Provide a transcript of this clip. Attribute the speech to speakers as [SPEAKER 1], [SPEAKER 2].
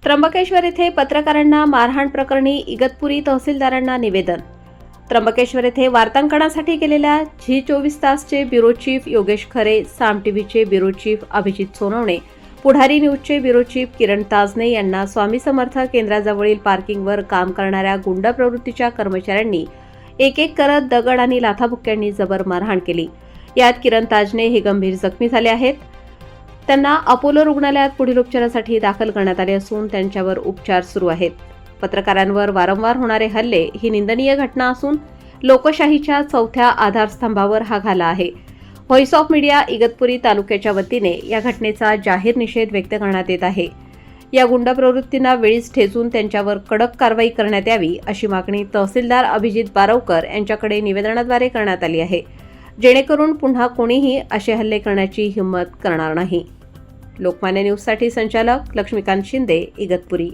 [SPEAKER 1] त्र्यंबकेश्वर येथे पत्रकारांना मारहाण प्रकरणी इगतपुरी तहसीलदारांना निवेदन. त्र्यंबकेश्वर येथे वार्तांकनासाठी गेलेल्या झी 24 तासचे ब्युरो चीफ योगेश खरे, साम टीव्हीचे ब्युरो चीफ अभिजित सोनवणे, पुढारी न्यूजचे ब्युरो चीफ किरण ताजने यांना स्वामी समर्थ केंद्राजवळील पार्किंगवर काम करणाऱ्या गुंड प्रवृत्तीच्या कर्मचाऱ्यांनी एक एक करत दगड आणि लाथाबुक्क्यांनी जबर मारहाण केली. यात किरण ताजने हे गंभीर जखमी झाले आहेत. त्यांना अपोलो रुग्णालयात पुढील उपचारासाठी दाखल करण्यात आले असून त्यांच्यावर उपचार सुरू आहेत. पत्रकारांवर वारंवार होणारे हल्ले ही निंदनीय घटना असून लोकशाहीच्या चौथ्या आधारस्तंभावर हा घाला आहे. व्हॉइस ऑफ मीडिया इगतपुरी तालुक्याच्या वतीने या घटनेचा जाहीर निषेध व्यक्त करण्यात येत आहे. या गुंड प्रवृत्तींना वेळीच ठेचून त्यांच्यावर कडक कारवाई करण्यात यावी अशी मागणी तहसीलदार अभिजित बारवकर यांच्याकडे निवेदनाद्वारे करण्यात आली आहे, जेणेकरून पुन्हा कोणीही असे हल्ले करण्याची हिंमत करणार नाही. लोकमान्य न्यूजसाठी संचालक लक्ष्मीकांत शिंदे, इगतपुरी.